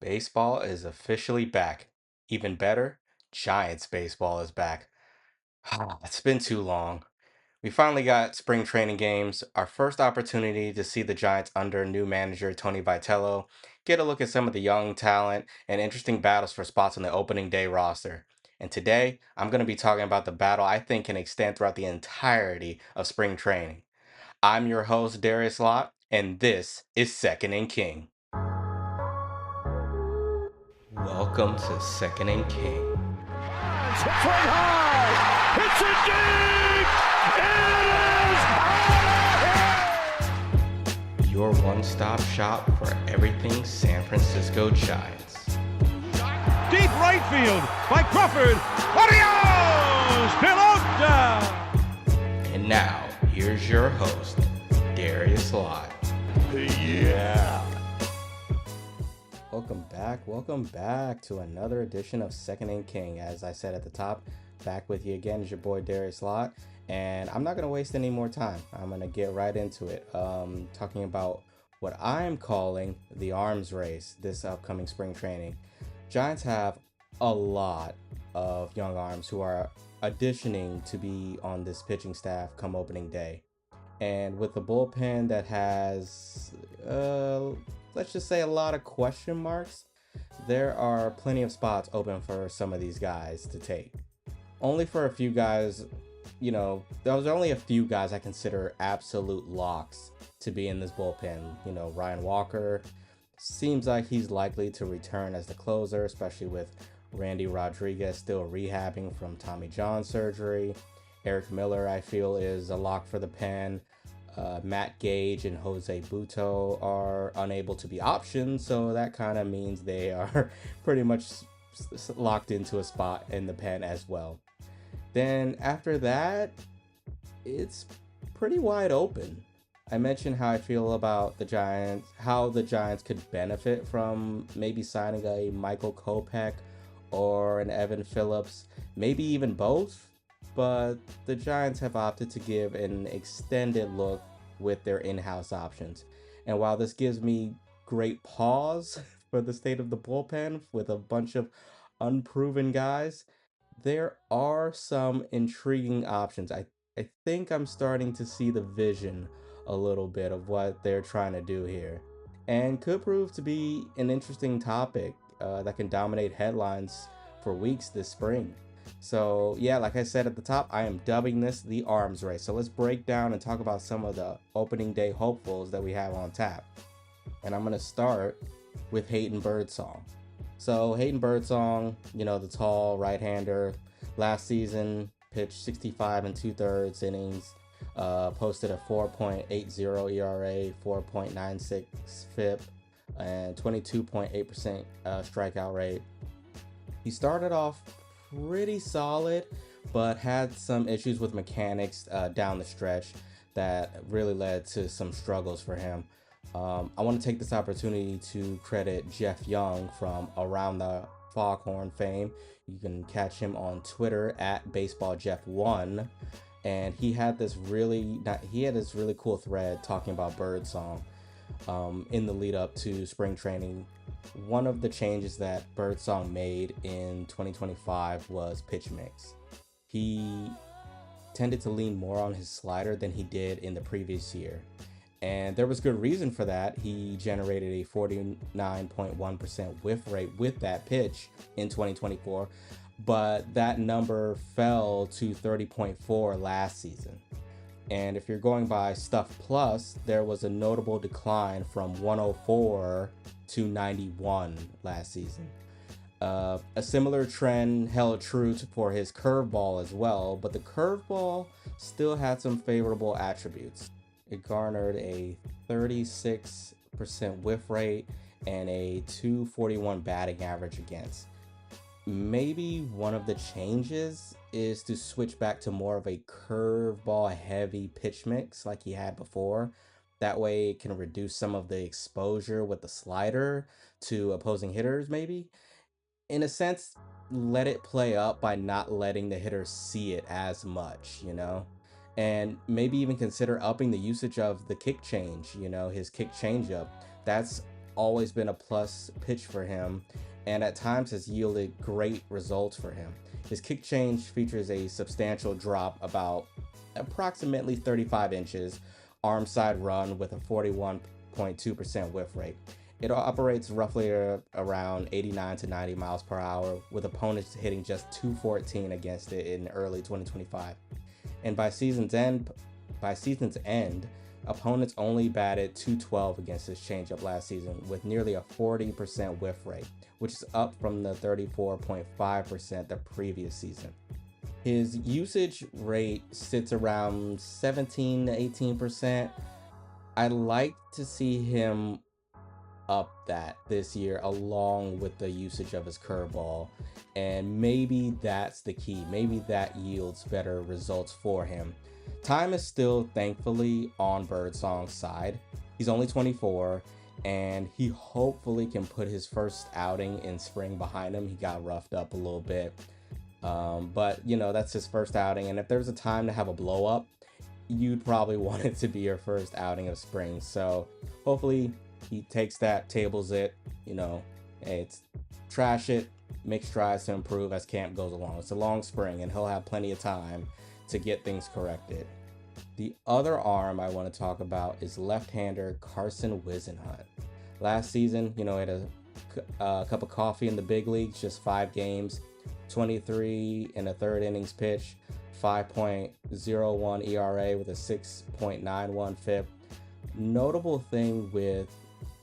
Baseball is officially back. Even better, Giants baseball is back. It's been too long. We finally got spring training games, our first opportunity to see the Giants under new manager Tony Vitello, get a look at some of the young talent and interesting battles for spots on the opening day roster. And today, I'm going to be talking about the battle I think can extend throughout the entirety of spring training. I'm your host, Darius and this is Second and King. Welcome to Second and King. Hit front high. It's a dig. It is Your one-stop shop for everything San Francisco Giants. deep right field by Crawford. Adios, Pelota. And now, here's your host, Darius Lott. Yeah. Welcome back to another edition of Second and King. As I said at the top, back with you again is your boy Darius Lott, and I'm not going to waste any more time. I'm going to get right into it, talking about what I'm calling the arms race this upcoming spring training. Giants have a lot of young arms who are auditioning to be on this pitching staff come opening day. And with the bullpen that has, let's just say, a lot of question marks, there are plenty of spots open for some of these guys to take. Only for a few guys, there's only a few guys I consider absolute locks to be in this bullpen. Ryan Walker seems like he's likely to return as the closer, especially with Randy Rodriguez still rehabbing from Tommy John surgery. Eric Miller, I feel, is a lock for the pen. Matt Gage and Jose Buto are unable to be options, so that kind of means they are pretty much locked into a spot in the pen as well. Then after that, it's pretty wide open. I mentioned how I feel about the Giants, how the Giants could benefit from maybe signing a Michael Kopech or an Evan Phillips, maybe even both. But the Giants have opted to give an extended look with their in-house options. And while this gives me great pause for the state of the bullpen with a bunch of unproven guys, there are some intriguing options. I think I'm starting to see the vision a little bit of what they're trying to do here. And could prove to be an interesting topic that can dominate headlines for weeks this spring. So yeah, like I said at the top, I am dubbing this the arms race. So let's break down and talk about some of the opening day hopefuls that we have on tap. And I'm going to start with Hayden Birdsong. So Hayden Birdsong, the tall right-hander, last season pitched 65 and 2/3 innings, posted a 4.80 ERA, 4.96 FIP, and 22.8% strikeout rate. He started off pretty solid, but had some issues with mechanics down the stretch that really led to some struggles for him. I want to take this opportunity to credit Jeff Young from Around the Foghorn fame. You can catch him on Twitter at BaseballJeff1, and he had this really cool thread talking about Birdsong in the lead up to spring training. One of the changes that Birdsong made in 2025 was pitch mix. He tended to lean more on his slider than he did in the previous year. And there was good reason for that. He generated a 49.1% whiff rate with that pitch in 2024, but that number fell to 30.4 last season. And if you're going by Stuff Plus, there was a notable decline from 104 to 91 last season. A similar trend held true for his curveball as well, but the curveball still had some favorable attributes. It garnered a 36% whiff rate and a 241 batting average against. Maybe one of the changes is to switch back to more of a curveball heavy pitch mix like he had before. That way it can reduce some of the exposure with the slider to opposing hitters, maybe. In a sense, let it play up by not letting the hitter see it as much. And maybe even consider upping the usage of the kick change, his kick changeup. That's always been a plus pitch for him, and at times has yielded great results for him. His kick change features a substantial drop, about approximately 35 inches, arm side run with a 41.2% whiff rate. It operates roughly around 89 to 90 miles per hour, with opponents hitting just 214 against it in early 2025. And by season's end, opponents only batted 212 against this changeup last season, with nearly a 40% whiff rate, which is up from the 34.5% the previous season. His usage rate sits around 17 to 18%. I'd like to see him up that this year, along with the usage of his curveball, and maybe that's the key. Maybe that yields better results for him. Time is still thankfully on Birdsong's side. He's only 24, and he hopefully can put his first outing in spring behind him. He got roughed up a little bit, but that's his first outing, and if there's a time to have a blow up, you'd probably want it to be your first outing of spring. So hopefully he takes that, tables it, it's trash it, make strides to improve as camp goes along. It's a long spring, and he'll have plenty of time to get things corrected. The other arm I want to talk about is left-hander Carson Whisenhunt. Last season, had a cup of coffee in the big leagues, just 5 games, 23 and a third innings pitch, 5.01 ERA with a 6.91 FIP. Notable thing with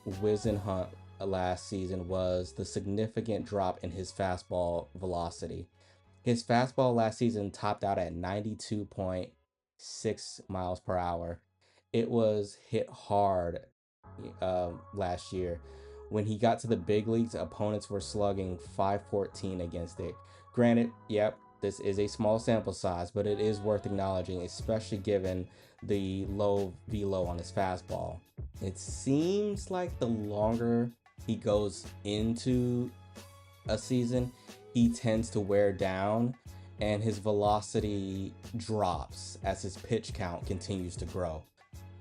Whisenhunt last season was the significant drop in his fastball velocity. His fastball last season topped out at 92.6 miles per hour. It was hit hard last year. When he got to the big leagues, opponents were slugging 514 against it. Granted, this is a small sample size, but it is worth acknowledging, especially given the low velo on his fastball. It seems like the longer he goes into a season, he tends to wear down, and his velocity drops as his pitch count continues to grow.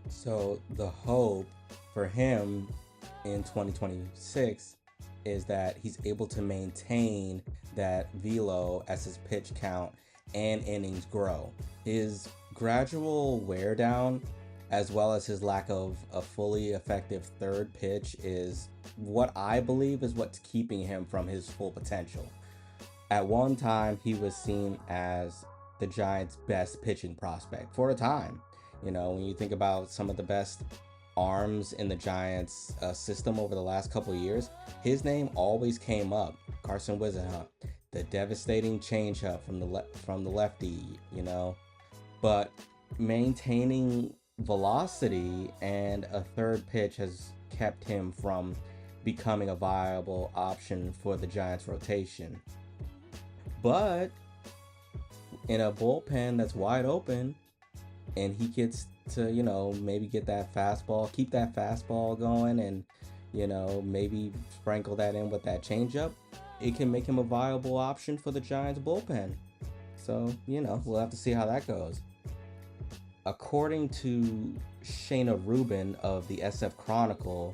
So the hope for him in 2026 is that he's able to maintain that velo as his pitch count and innings grow. His gradual wear down, as well as his lack of a fully effective third pitch, is what I believe is what's keeping him from his full potential. At one time, he was seen as the Giants' best pitching prospect for a time. When you think about some of the best arms in the Giants system over the last couple of years, his name always came up. Carson Whisenhunt, the devastating changeup from the lefty, but maintaining velocity and a third pitch has kept him from becoming a viable option for the Giants rotation. But in a bullpen that's wide open, and he gets to, maybe get that fastball, keep that fastball going, and, maybe sprinkle that in with that changeup, it can make him a viable option for the Giants bullpen. So, we'll have to see how that goes. According to Shayna Rubin of the SF Chronicle,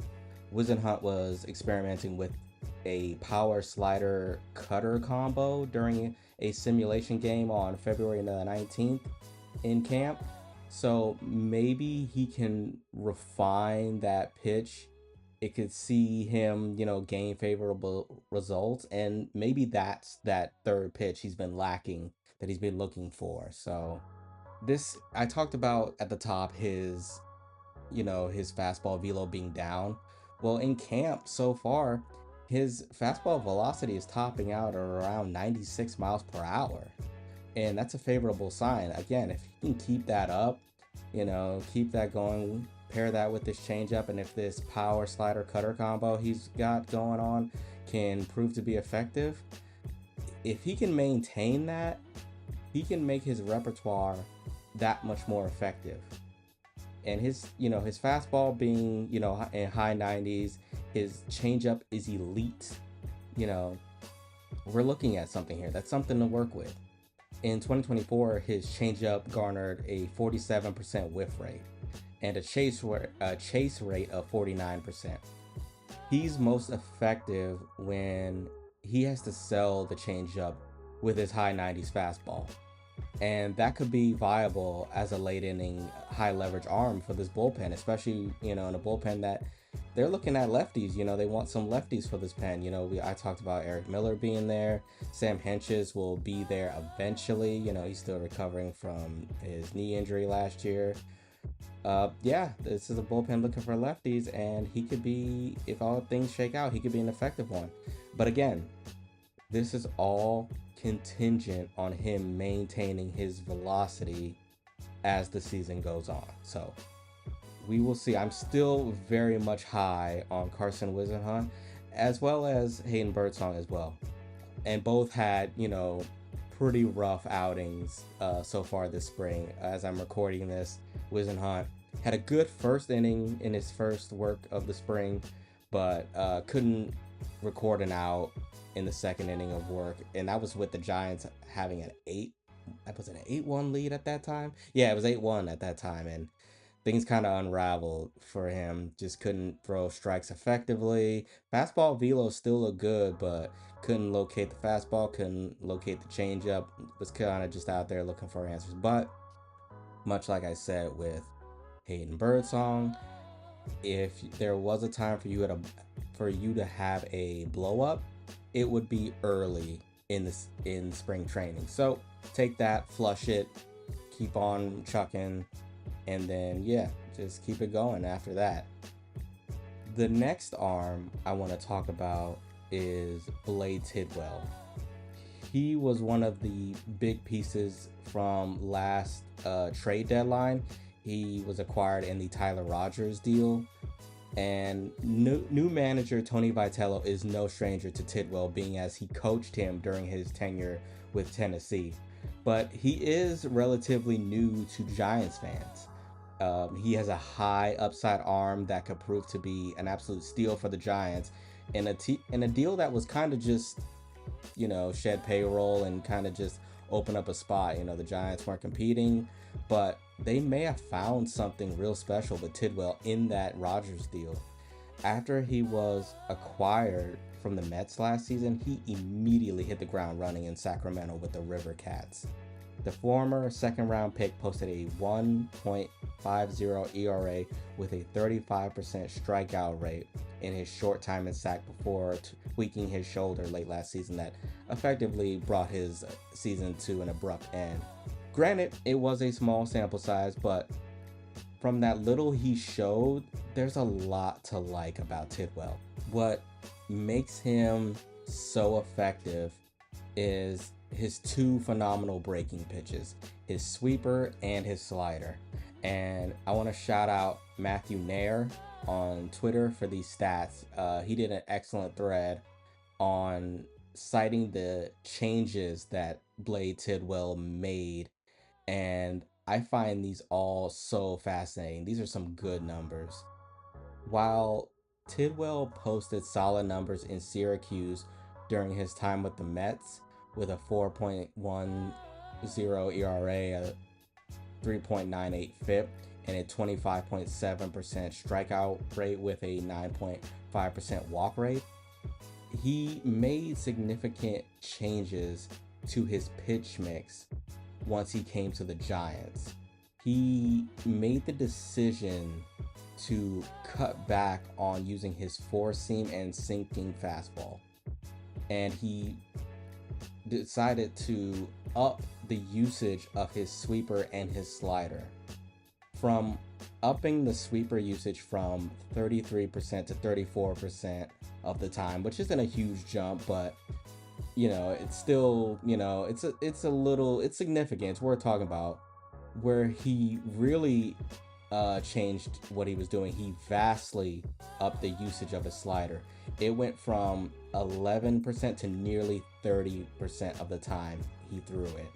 Whisenhunt was experimenting with a power slider cutter combo during a simulation game on February the 19th in camp. So maybe he can refine that pitch. It could see him, gain favorable results, and maybe that's that third pitch he's been lacking, that he's been looking for. So this, I talked about at the top, his fastball velo being down. Well, in camp so far, his fastball velocity is topping out at around 96 miles per hour. And that's a favorable sign. Again, if he can keep that up, keep that going, pair that with this changeup, and if this power slider cutter combo he's got going on can prove to be effective, if he can maintain that, he can make his repertoire that much more effective. And his fastball being, in high 90s, his changeup is elite. We're looking at something here. That's something to work with. In 2024, his changeup garnered a 47% whiff rate and a chase rate of 49%. He's most effective when he has to sell the changeup with his high 90s fastball. And that could be viable as a late inning high leverage arm for this bullpen, especially, in a bullpen that they're looking at lefties. They want some lefties for this pen. I talked about Eric Miller being there. Sam Henches will be there eventually. He's still recovering from his knee injury last year. Yeah, this is a bullpen looking for lefties, and he could be, if all things shake out, he could be an effective one. But again, this is all contingent on him maintaining his velocity as the season goes on. So we will see. I'm still very much high on Carson Whisenhunt, as well as Hayden Birdsong as well. And both had, pretty rough outings so far this spring. As I'm recording this, Whisenhunt had a good first inning in his first work of the spring, but couldn't record an out in the second inning of work, and that was with the Giants having an 8-1 lead at that time. Yeah, it was 8-1 at that time, and things kind of unraveled for him. Just couldn't throw strikes effectively. Fastball velo still looked good, but couldn't locate the fastball, couldn't locate the changeup. Was kind of just out there looking for answers. But much like I said with Hayden Birdsong, if there was a time for you to have a blow up, it would be early in spring training. So take that, flush it, keep on chucking, and then just keep it going after that. The next arm I want to talk about is Blade Tidwell. He was one of the big pieces from last trade deadline. He was acquired in the Tyler Rogers deal. And new manager Tony Vitello is no stranger to Tidwell, being as he coached him during his tenure with Tennessee. But he is relatively new to Giants fans. He has a high upside arm that could prove to be an absolute steal for the Giants in a deal that was kind of just, shed payroll and kind of just open up a spot. The Giants weren't competing, but they may have found something real special with Tidwell in that Rodgers deal. After he was acquired from the Mets last season, he immediately hit the ground running in Sacramento with the River Cats. The former second-round pick posted a 1.50 ERA with a 35% strikeout rate in his short time in SAC before tweaking his shoulder late last season that effectively brought his season to an abrupt end. Granted, it was a small sample size, but from that little he showed, there's a lot to like about Tidwell. What makes him so effective is his two phenomenal breaking pitches, his sweeper and his slider. And I want to shout out Matthew Nair on Twitter for these stats. He did an excellent thread on citing the changes that Blade Tidwell made, and I find these all so fascinating. These are some good numbers. While Tidwell posted solid numbers in Syracuse during his time with the Mets, with a 4.10 ERA, a 3.98 FIP, and a 25.7% strikeout rate with a 9.5% walk rate, he made significant changes to his pitch mix once he came to the Giants. He made the decision to cut back on using his four seam and sinking fastball, and he decided to up the usage of his sweeper and his slider. From upping the sweeper usage from 33% to 34% of the time, which isn't a huge jump, but it's still, it's significant. It's worth talking about. Where he really changed what he was doing, he vastly upped the usage of his slider. It went from 11% to nearly 30% of the time he threw it.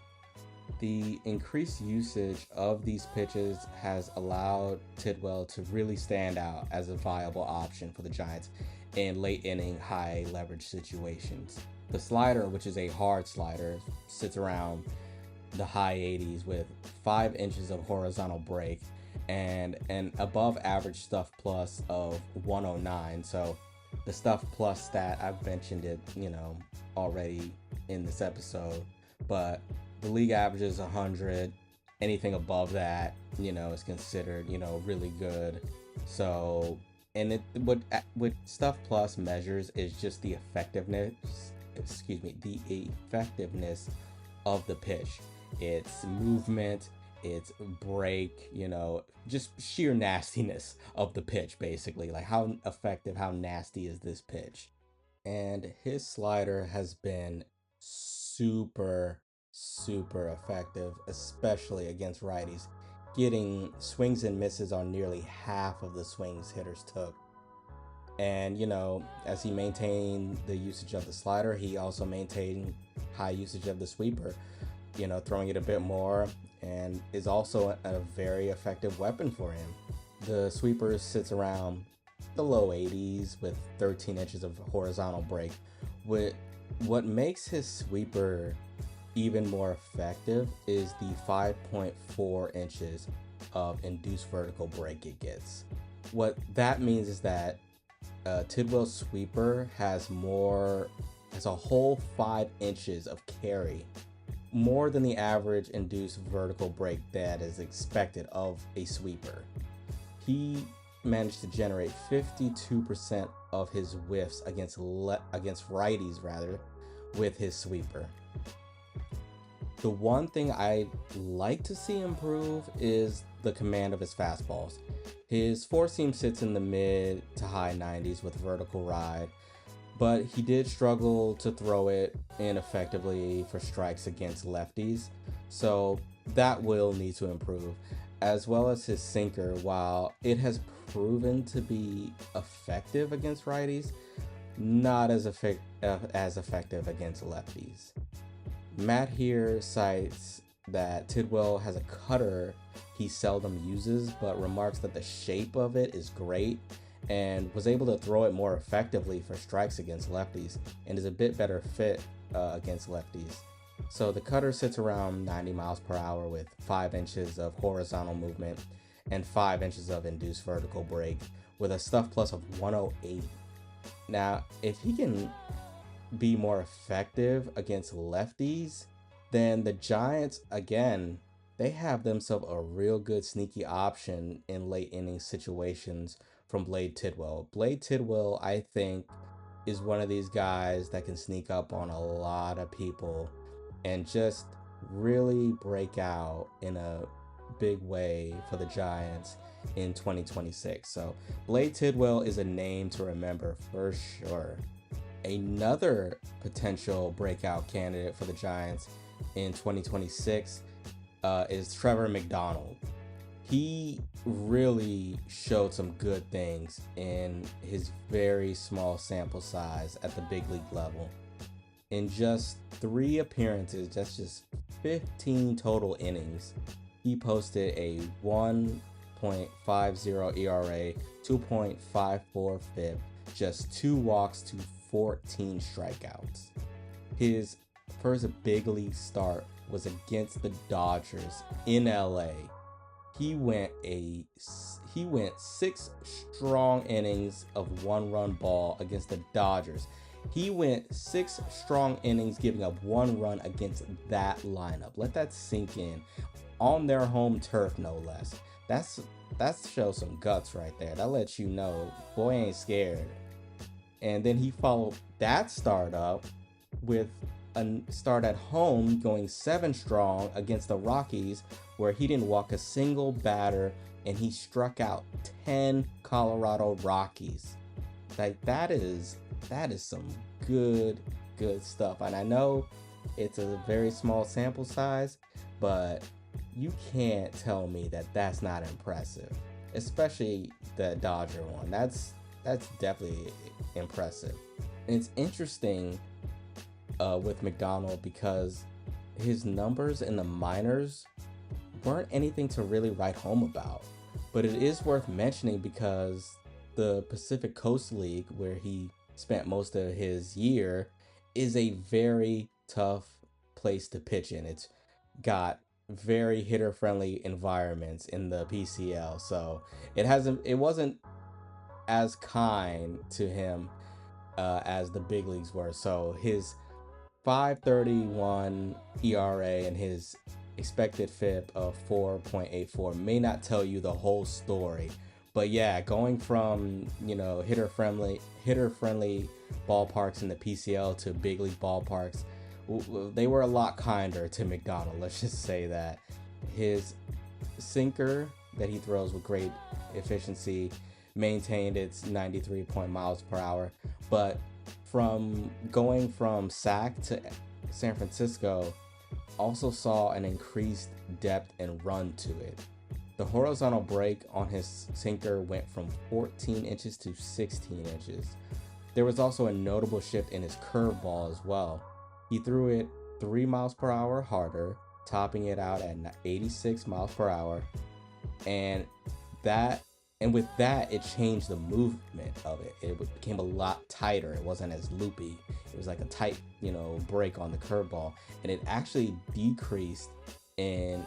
The increased usage of these pitches has allowed Tidwell to really stand out as a viable option for the Giants in late inning high leverage situations. The slider, which is a hard slider, sits around the high 80s with 5 inches of horizontal break and an above average stuff plus of 109. So The stuff plus stat, I've mentioned it, already in this episode, but the league average is 100. Anything above that, is considered, really good. So, and what stuff plus measures is just the effectiveness, the effectiveness of the pitch. It's movement, it's break, just sheer nastiness of the pitch, basically. Like how effective, how nasty is this pitch? And his slider has been super, super effective, especially against righties, getting swings and misses on nearly half of the swings hitters took. And, as he maintained the usage of the slider, he also maintained high usage of the sweeper, throwing it a bit more, and is also a very effective weapon for him. The sweeper sits around the low 80s with 13 inches of horizontal break. What makes his sweeper even more effective is the 5.4 inches of induced vertical break it gets. What that means is that Tidwell's sweeper has a whole 5 inches of carry, more than the average induced vertical break that is expected of a sweeper. He managed to generate 52% of his whiffs against righties with his sweeper. The one thing I'd like to see improve is the command of his fastballs. His four seam sits in the mid to high 90s with vertical ride, but he did struggle to throw it ineffectively for strikes against lefties, so that will need to improve, as well as his sinker. While it has proven to be effective against righties, not as effective against lefties. Matt here cites that Tidwell has a cutter he seldom uses, but remarks that the shape of it is great and was able to throw it more effectively for strikes against lefties and is a bit better fit against lefties. So the cutter sits around 90 miles per hour with 5 inches of horizontal movement and 5 inches of induced vertical break with a stuff plus of 108. Now, if he can be more effective against lefties, then the Giants, again, they have themselves a real good sneaky option in late inning situations from Blade Tidwell. Blade Tidwell, I think, is one of these guys that can sneak up on a lot of people and just really break out in a big way for the Giants in 2026. So Blade Tidwell is a name to remember for sure. Another potential breakout candidate for the Giants in 2026 is Trevor McDonald. He really showed some good things in his very small sample size at the big league level. In just 3 appearances, that's just 15 total innings, he posted a 1.50 ERA, 2.54 FIP, just 2 walks to 14 strikeouts. His first big league start was against the Dodgers in LA. He went 6 strong innings of 1-run ball against the Dodgers. He went 6 strong innings giving up 1 run against that lineup. Let that sink in. On their home turf, no less. That shows some guts right there. That lets you know, boy ain't scared. And then he followed that start up with a start at home going 7 strong against the Rockies, where he didn't walk a single batter and he struck out 10 Colorado Rockies. Like that is some good stuff. And I know it's a very small sample size, but you can't tell me that that's not impressive, especially the Dodger one. That's definitely impressive. And it's interesting with McDonald because his numbers in the minors weren't anything to really write home about. But it is worth mentioning because the Pacific Coast League, where he spent most of his year, is a very tough place to pitch in. It's got very hitter-friendly environments in the PCL, so it wasn't as kind to him as the big leagues were. So his 5.31 ERA and his expected FIP of 4.84 may not tell you the whole story. But yeah, going from, hitter friendly ballparks in the PCL to big league ballparks, they were a lot kinder to McDonald. Let's just say that. His sinker that he throws with great efficiency maintained its 93 miles per hour, but from going from SAC to San Francisco also saw an increased depth and run to it. The horizontal break on his sinker went from 14 inches to 16 inches. There was also a notable shift in his curveball as well. He threw it 3 miles per hour harder, topping it out at 86 miles per hour, and with that, it changed the movement of it. It became a lot tighter. It wasn't as loopy. It was like a tight, break on the curveball, and it actually decreased in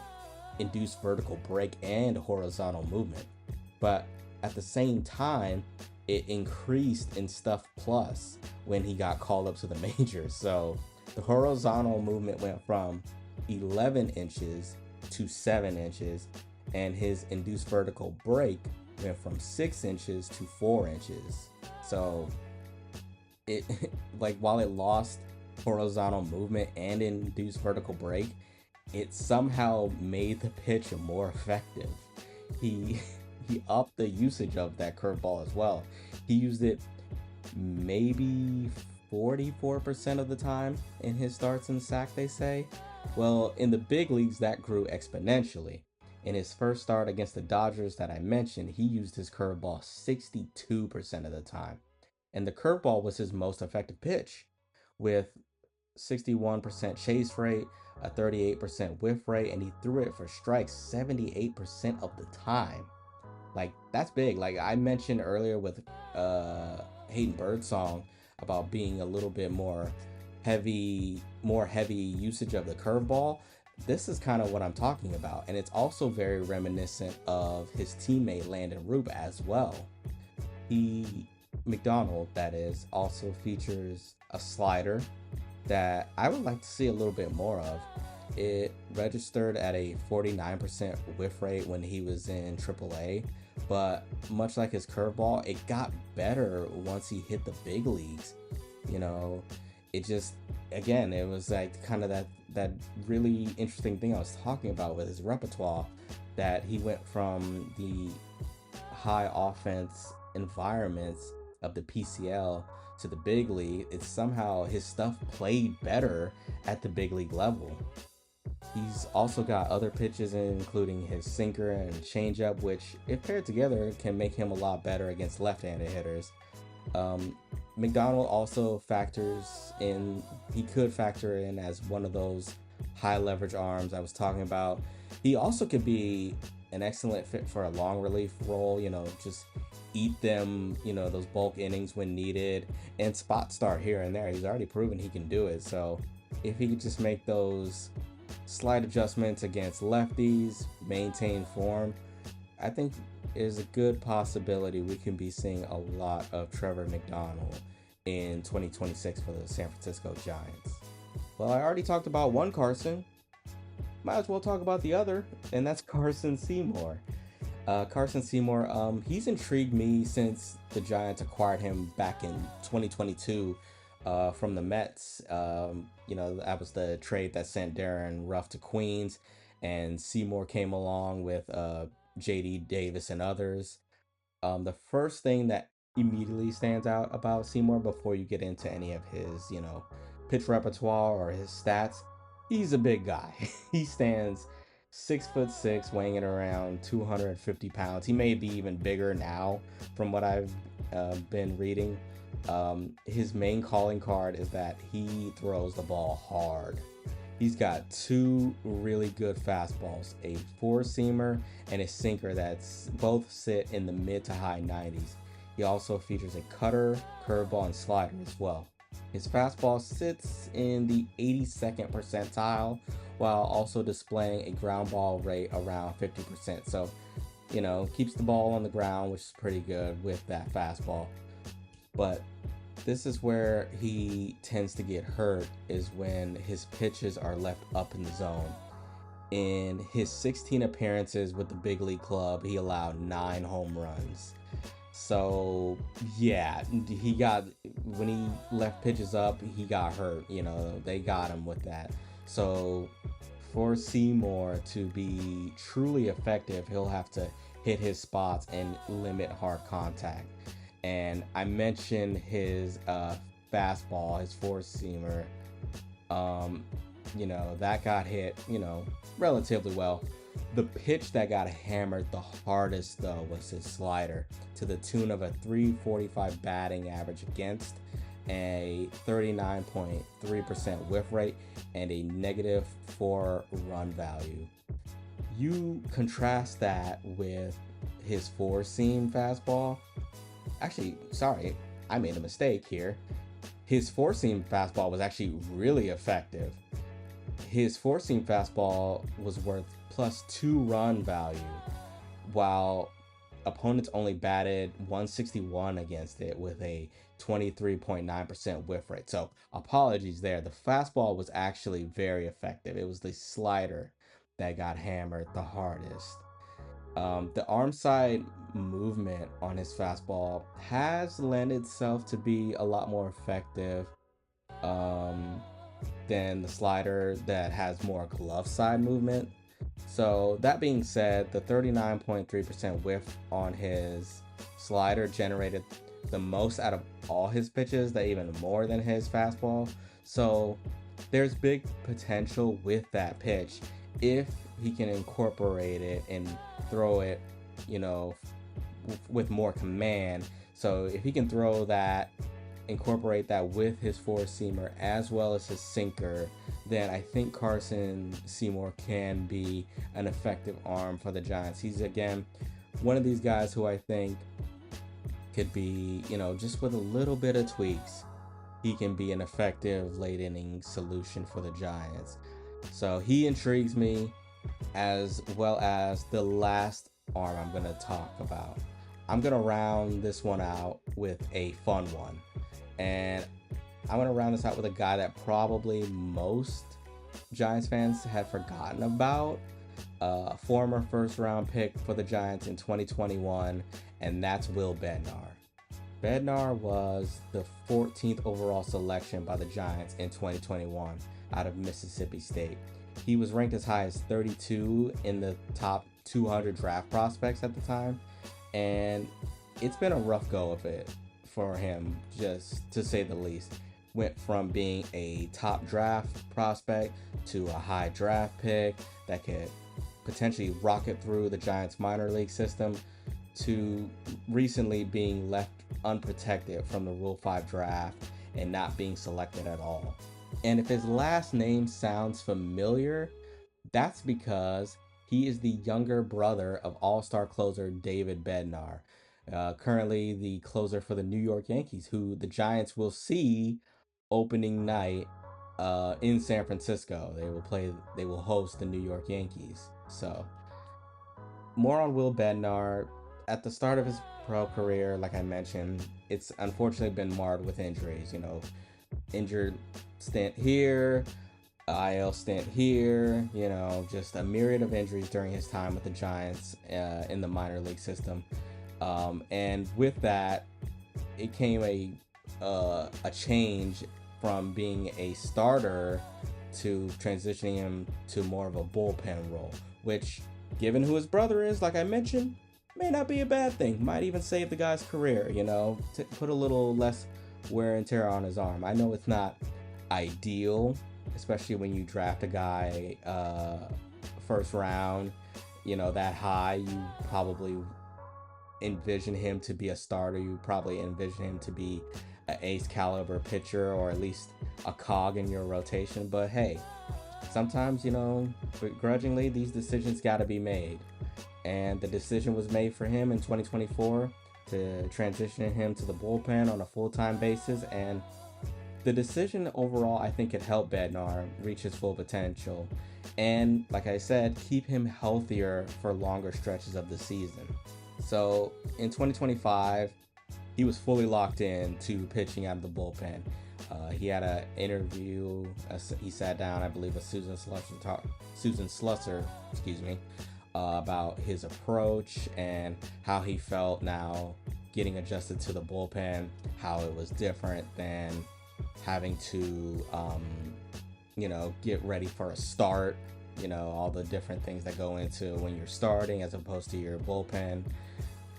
induced vertical break and horizontal movement. But at the same time, it increased in stuff plus when he got called up to the majors. So the horizontal movement went from 11 inches to 7 inches, and his induced vertical break went from 6 inches to 4 inches. So it while it lost horizontal movement and induced vertical break, it somehow made the pitch more effective. He upped the usage of that curveball as well. He used it maybe 44% of the time in his starts in SAC, they say. Well, in the big leagues, that grew exponentially. In his first start against the Dodgers that I mentioned, he used his curveball 62% of the time. And the curveball was his most effective pitch, with 61% chase rate, a 38% whiff rate, and he threw it for strikes 78% of the time. Like, that's big. Like I mentioned earlier with Hayden Birdsong about being a little bit more heavy usage of the curveball. This is kind of what I'm talking about, and it's also very reminiscent of his teammate Landon Roop as well. McDonald, that is, also features a slider that I would like to see a little bit more of. It registered at a 49% whiff rate when he was in AAA, but much like his curveball, it got better once he hit the big leagues. It just, again, it was like kind of that really interesting thing I was talking about with his repertoire, that he went from the high offense environments of the PCL to the big league. It's somehow his stuff played better at the big league level. He's also got other pitches, including his sinker and changeup, which, if paired together, can make him a lot better against left-handed hitters. McDonald also could factor in as one of those high leverage arms I was talking about. He also could be an excellent fit for a long relief role, just eat them, those bulk innings when needed, and spot start here and there. He's already proven he can do it. So if he could just make those slight adjustments against lefties, maintain form, I think there's a good possibility we can be seeing a lot of Trevor McDonald in 2026 for the San Francisco Giants. Well, I already talked about one Carson. Might as well talk about the other, and that's Carson Seymour. Carson Seymour, he's intrigued me since the Giants acquired him back in 2022 from the Mets. That was the trade that sent Darren Ruff to Queens, and Seymour came along with JD Davis and others. The first thing that immediately stands out about Seymour before you get into any of his, pitch repertoire or his stats, he's a big guy. He stands 6'6", weighing in around 250 pounds. He may be even bigger now from what I've been reading. His main calling card is that he throws the ball hard. He's got two really good fastballs, a four-seamer and a sinker that's both sit in the mid to high 90s. He also features a cutter, curveball, and slider as well. His fastball sits in the 82nd percentile while also displaying a ground ball rate around 50%. So, keeps the ball on the ground, which is pretty good with that fastball. But this is where he tends to get hurt, is when his pitches are left up in the zone. In his 16 appearances with the big league club, he allowed 9 home runs. So yeah, when he left pitches up, he got hurt. They got him with that. So for Seymour to be truly effective, he'll have to hit his spots and limit hard contact. And I mentioned his fastball, his four-seamer. That got hit, relatively well. The pitch that got hammered the hardest, though, was his slider, to the tune of a .345 batting average against, a 39.3% whiff rate, and a -4 run value. You contrast that with his four-seam fastball. Actually, sorry, I made a mistake here. His four-seam fastball was actually really effective. His four-seam fastball was worth +2 run value, while opponents only batted .161 against it with a 23.9% whiff rate. So apologies there. The fastball was actually very effective. It was the slider that got hammered the hardest. The arm side movement on his fastball has lent itself to be a lot more effective than the slider that has more glove side movement. So that being said, the 39.3% whiff on his slider generated the most out of all his pitches, that even more than his fastball. So there's big potential with that pitch if he can incorporate it and throw it, with more command. So if he can throw that, incorporate that with his four-seamer as well as his sinker, then I think Carson Seymour can be an effective arm for the Giants. He's, again, one of these guys who I think could be, just with a little bit of tweaks, he can be an effective late-inning solution for the Giants. So he intrigues me, as well as the last arm I'm going to talk about. I'm going to round this one out with a fun one. And I'm going to round this out with a guy that probably most Giants fans had forgotten about. A former first-round pick for the Giants in 2021, and that's Will Bednar. Bednar was the 14th overall selection by the Giants in 2021 out of Mississippi State. He was ranked as high as 32 in the top 200 draft prospects at the time, and it's been a rough go of it for him, just to say the least. Went from being a top draft prospect to a high draft pick that could potentially rocket through the Giants minor league system, to recently being left unprotected from the Rule 5 draft and not being selected at all. And if his last name sounds familiar, that's because he is the younger brother of all-star closer David Bednar, currently the closer for the New York Yankees, who the Giants will see opening night in San Francisco. They will host the New York Yankees. So more on Will Bednar. At the start of his pro career, like I mentioned, it's unfortunately been marred with injuries. Injured stint here, IL stint here, just a myriad of injuries during his time with the Giants in the minor league system. And with that, it came a change from being a starter to transitioning him to more of a bullpen role, which, given who his brother is, like I mentioned, may not be a bad thing. Might even save the guy's career, to put a little less wear and tear on his arm. I know it's not ideal, especially when you draft a guy first round, that high. You probably envision him to be a starter. You probably envision him to be an ace caliber pitcher, or at least a cog in your rotation. But hey, sometimes, begrudgingly, these decisions got to be made. And the decision was made for him in 2024 to transition him to the bullpen on a full-time basis. And the decision overall, I think, could help Bednar reach his full potential. And like I said, keep him healthier for longer stretches of the season. So in 2025, he he was fully locked in to pitching out of the bullpen. He had an interview. He sat down, I believe, with Susan Slusser, excuse me, about his approach and how he felt now getting adjusted to the bullpen, how it was different than having to, get ready for a start, all the different things that go into when you're starting as opposed to your bullpen.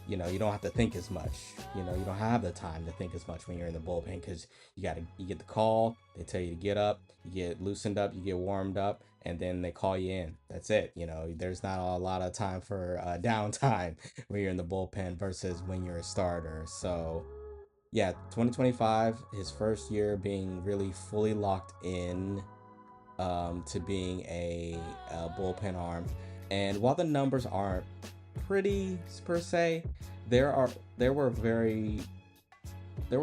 You don't have to think as much. You don't have the time to think as much when you're in the bullpen because you get the call, they tell you to get up, you get loosened up, you get warmed up, and then they call you in. That's it. There's not a lot of time for downtime when you're in the bullpen versus when you're a starter. So yeah, 2025, his first year being really fully locked in to being a bullpen arm. And while the numbers aren't pretty per se, there were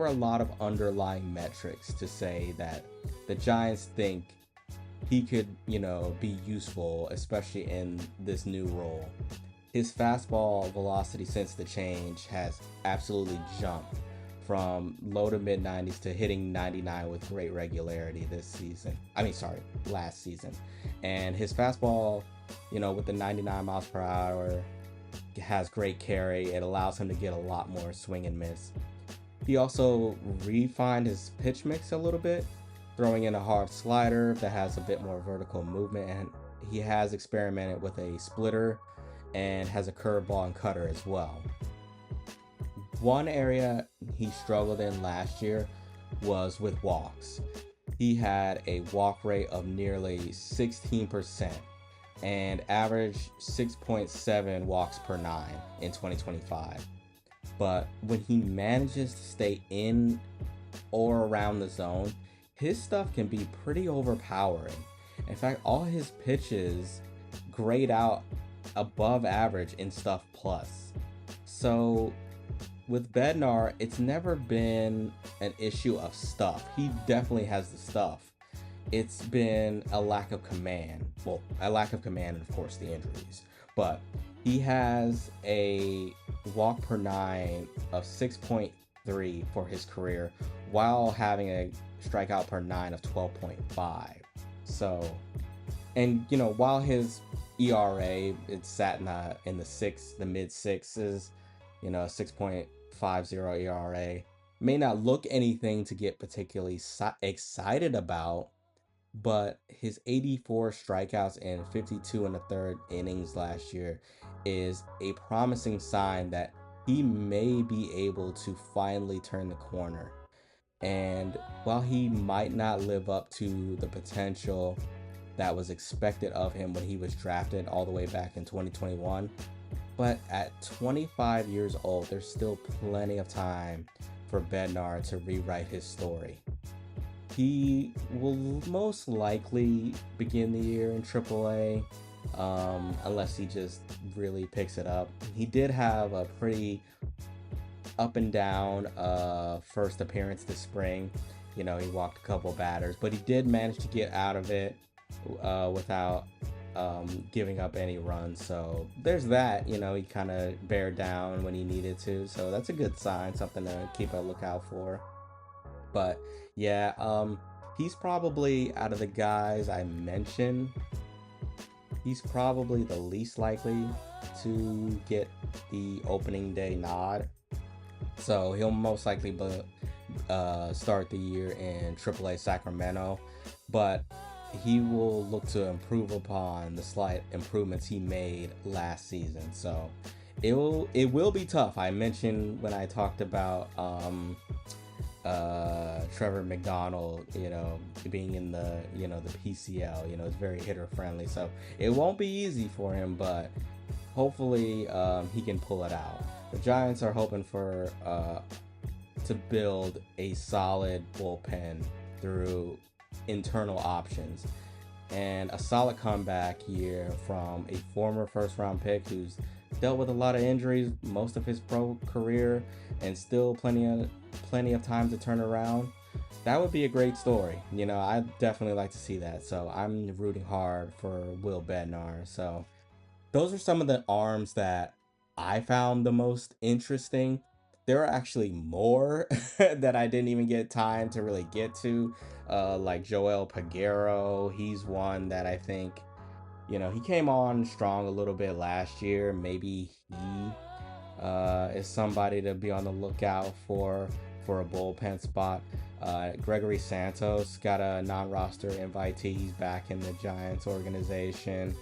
a lot of underlying metrics to say that the Giants think he could, be useful, especially in this new role. His fastball velocity since the change has absolutely jumped from low to mid 90s to hitting 99 with great regularity last season. And his fastball, with the 99 miles per hour, has great carry. It allows him to get a lot more swing and miss. He also refined his pitch mix a little bit, throwing in a hard slider that has a bit more vertical movement, and he has experimented with a splitter and has a curveball and cutter as well. One area he struggled in last year was with walks. He had a walk rate of nearly 16% and averaged 6.7 walks per 9 in 2025. But when he manages to stay in or around the zone, his stuff can be pretty overpowering. In fact, all his pitches grade out above average in stuff plus. So with Bednar, it's never been an issue of stuff. He definitely has the stuff. It's been a lack of command. Well, a lack of command and of course the injuries. But he has a walk per 9 of 6.3 for his career while having a strikeout per 9 of 12.5. So, and while his ERA, it's sat in the mid sixes, 6.50 ERA, may not look anything to get particularly excited about, but his 84 strikeouts in 52 and a third innings last year is a promising sign that he may be able to finally turn the corner. And while he might not live up to the potential that was expected of him when he was drafted all the way back in 2021, but at 25 years old, there's still plenty of time for Bednar to rewrite his story. He will most likely begin the year in AAA, unless he just really picks it up. He did have a pretty up and down first appearance this spring. He walked a couple batters, but he did manage to get out of it without giving up any runs. So there's that. He kind of bared down when he needed to. So that's a good sign, something to keep a lookout for. But yeah, he's probably, out of the guys I mentioned, he's probably the least likely to get the opening day nod. So he'll most likely start the year in AAA Sacramento, but he will look to improve upon the slight improvements he made last season. So it will be tough. I mentioned when I talked about Trevor McDonald, being in the the PCL, it's very hitter friendly, so it won't be easy for him, but hopefully he can pull it out. The Giants are hoping for to build a solid bullpen through internal options and a solid comeback year from a former first round pick who's dealt with a lot of injuries most of his pro career and still plenty of time to turn around. That would be a great story. I'd definitely like to see that. So I'm rooting hard for Will Bednar. So those are some of the arms that I found the most interesting. there are actually more that I didn't even get time to really get to. Like Joel Peguero, he's one that I think, he came on strong a little bit last year. Maybe he is somebody to be on the lookout for a bullpen spot. Gregory Santos got a non-roster invitee. He's back in the Giants organization.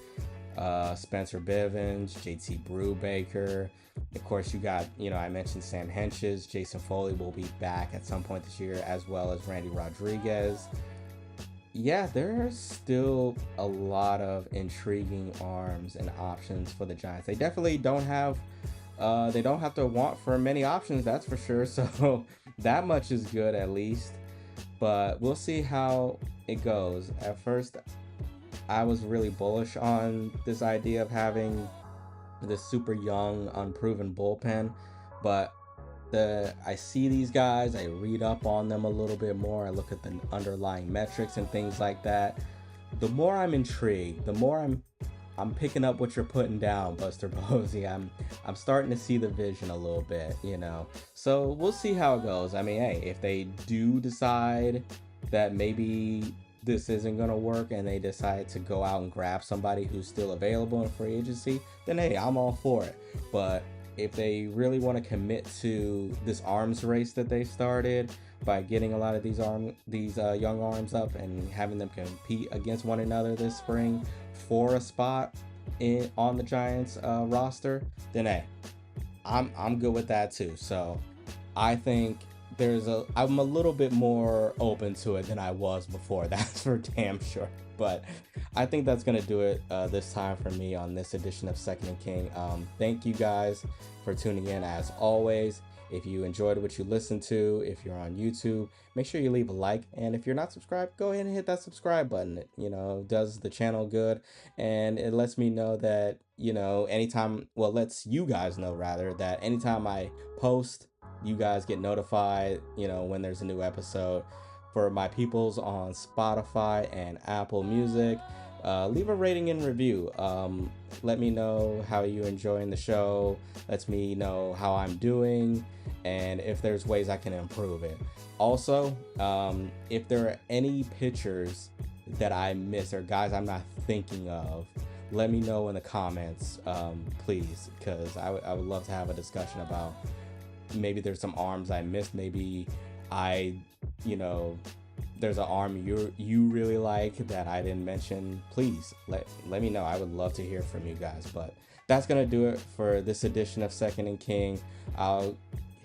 Spencer Bivens, JT Brubaker. Of course, you got, I mentioned Sam Henches. Jason Foley will be back at some point this year, as well as Randy Rodriguez. Yeah, there's still a lot of intriguing arms and options for the Giants. They definitely don't have to want for many options, that's for sure. So that much is good at least. But we'll see how it goes. At first, I was really bullish on this idea of having this super young, unproven bullpen, but I see these guys, I read up on them a little bit more, I look at the underlying metrics and things like that. The more I'm intrigued, the more I'm picking up what you're putting down, Buster Posey. I'm starting to see the vision a little bit, So we'll see how it goes. I mean, hey, if they do decide that maybe this isn't going to work and they decide to go out and grab somebody who's still available in free agency, then hey, I'm all for it. But if they really want to commit to this arms race that they started by getting a lot of these young arms up and having them compete against one another this spring for a spot on the Giants roster, then hey, I'm good with that too. So I think I'm a little bit more open to it than I was before. That's for damn sure. But I think that's going to do it this time for me on this edition of Second and King. Thank you guys for tuning in as always. If you enjoyed what you listened to, if you're on YouTube, make sure you leave a like. And if you're not subscribed, go ahead and hit that subscribe button. It does the channel good. And it lets me know that, lets you guys know rather that anytime I post, you guys get notified, when there's a new episode. For my peoples on Spotify and Apple Music, leave a rating and review. Let me know how you're enjoying the show. Lets me know how I'm doing and if there's ways I can improve it. Also, if there are any pitchers that I miss or guys I'm not thinking of, let me know in the comments, please, because I would love to have a discussion about maybe there's some arms I missed. Maybe there's an arm you really like that I didn't mention. Please let me know. I would love to hear from you guys. But that's gonna do it for this edition of Second and King. I'll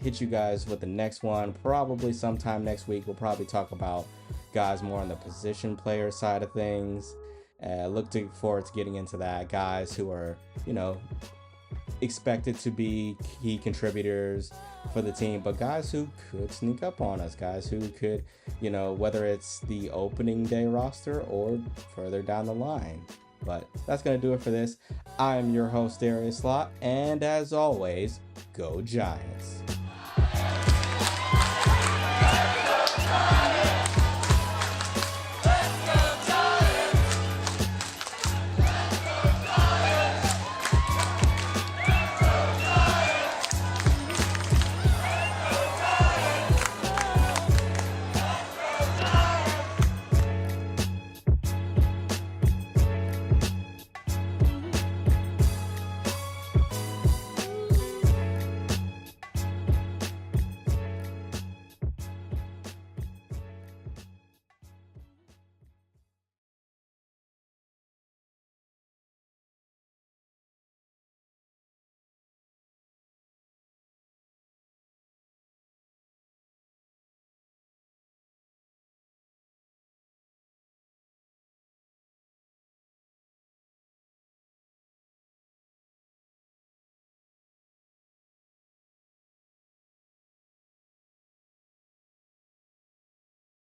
hit you guys with the next one probably sometime next week. We'll probably talk about guys more on the position player side of things. Look forward to getting into that. Guys who are expected to be key contributors for the team, but guys who could sneak up on us, guys who could, whether it's the opening day roster or further down the line. But that's going to do it for this. I'm your host, Darius, and as always, go Giants.